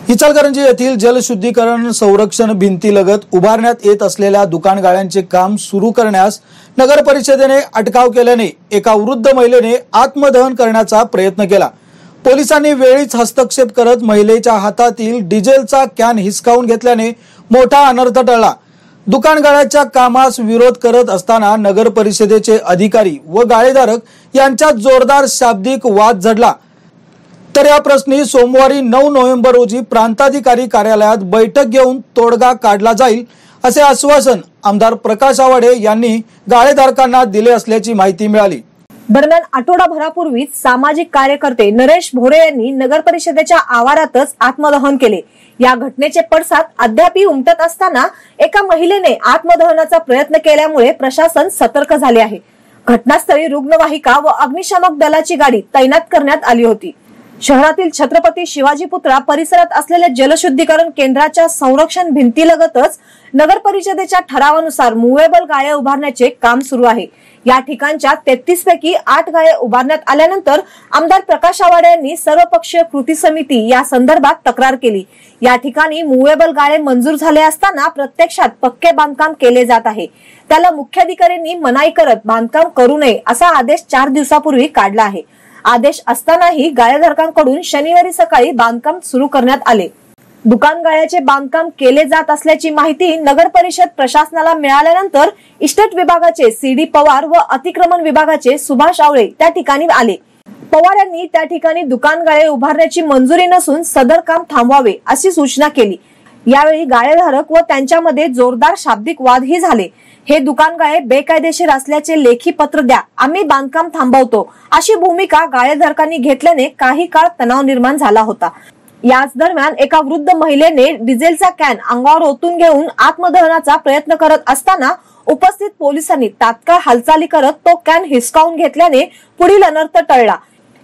इचलकरंजी येथील जलशुद्धीकरण संरक्षण भिंतीलगत उभारण्यात येत असलेल्या दुकान गाळ्यांचे काम सुरू करण्यास नगर परिषदेने अटकाव केल्याने एका वृद्ध महिलेने आत्मदहन करण्याचा प्रयत्न केला। पोलिसांनी वेळीच हस्तक्षेप करत महिलेच्या हातातील डिझेलचा कॅन हिसकावून घेतल्याने मोठा अनर्थ टळला। दुकान गाळ्याच्या कामास विरोध करत असताना नगर परिषदेचे अधिकारी व गाळेधारक यांच्यात जोरदार शाब्दिक वाद झडला। तर या प्रश्नी सोमवारी 9 नोव्हेंबर रोजी प्रांताधिकारी कार्यालयात बैठक घेऊन तोडगा काढला जाईल असे आश्वासन आमदार प्रकाश आवाडे यांनी गाळेधारकांना दिले असल्याची माहिती मिळाली। दरम्यान आठवडाभरापूर्वी सामाजिक कार्यकर्ते नरेश भोरे यांनी नगर परिषदेच्या आवारातच आत्मदहन केले। या घटनेचे पडसाद अद्यापही उमटत असताना एका महिलेने आत्मदहनाचा प्रयत्न केल्यामुळे प्रशासन सतर्क झाले आहे। घटनास्थळी रुग्णवाहिका व अग्निशामक दलाची गाडी तैनात करण्यात आली होती। शहरातील छत्रपती शिवाजी पुतळा परिसरात असलेल्या जलशुद्धीकरण केंद्राच्या संरक्षण भिंतीलगतच नगर परिषदेच्या ठरावानुसार मूवेबल गाळे उभारण्याचे काम सुरू आहे। या ठिकाणच्या 33 पैकी 8 गाळे उभारण्यात आल्यानंतर आमदार प्रकाश आवाडे यांनी सर्वपक्षीय कृती समिती या संदर्भात तक्रार केली। या ठिकाणी मूवेबल गाळे मंजूर झाले असताना प्रत्यक्षात पक्के बांधकाम केले जात आहे। त्याला मुख्याधिकाऱ्यांनी मनाई करत बांधकाम करू नये असा आदेश 4 दिवसापूर्वी काढला आहे। आदेश असतानाही गाळेधारकांकडून शनिवारी सकाळी बांधकाम सुरू करण्यात आले। दुकान गाळ्याचे बांधकाम केले जात असल्याची माहिती नगर परिषद प्रशासनाला मिळाल्यानंतर इस्टेट विभागाचे सीडी पवार व अतिक्रमण विभागाचे सुभाष आवळे त्या ठिकाणी आले। पवार यांनी त्या ठिकाणी दुकान गाळे उभारण्याची मंजुरी नसून सदर काम थांबवावे अशी सूचना केली। यावेळी गाळेधारक व त्यांच्यामध्ये जोरदार शाब्दिक वादही झाले। हे दुकान गाळे बेकायदेशीर असल्याचे लेखी पत्र द्या, आम्ही बांधकाम थांबवतो अशी भूमिका गाळेधारकांनी घेतल्याने काही काळ तणाव निर्माण झाला होता। याच दरम्यान एका वृद्ध महिलेने डिझेलचा कॅन अंगावर ओतून घेऊन आत्मदहनाचा प्रयत्न करत असताना उपस्थित पोलिसांनी तात्काळ हालचाली करत तो कॅन हिसकावून घेतल्याने पुढील अनर्थ टळला।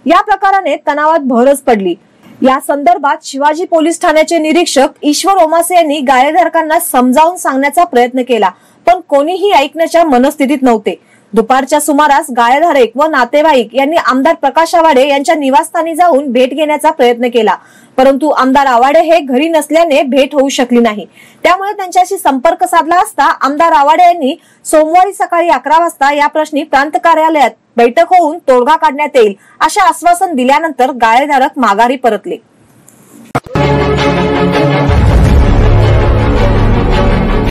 या प्रकाराने तणावात भरच पडली। या संदर्भात शिवाजी पोलीस ठाण्याचे निरीक्षक ईश्वर ओमासे यांनी गाळेधारकांना समजावून सांगण्याचा प्रयत्न केला, पण कोणीही ऐकण्याच्या मनस्थितीत नव्हते। दुपारच्या सुमारास गाळेधारक व नातेवाईक यांनी आमदार प्रकाश आवाडे यांच्या निवासस्थानी जाऊन भेट घेण्याचा प्रयत्न केला, परंतु आमदार आवाडे हे घरी नसल्याने भेट होऊ शकली नाही। त्यामुळे त्यांच्याशी संपर्क साधला असता आमदार आवाडे यांनी सोमवारी सकाळी 11 वाजता या प्रश्नी प्रांत कार्यालयात बैठक होऊन तोडगा काढण्यात येईल असे आश्वासन दिल्यानंतर गाळेधारक माघारी परतले।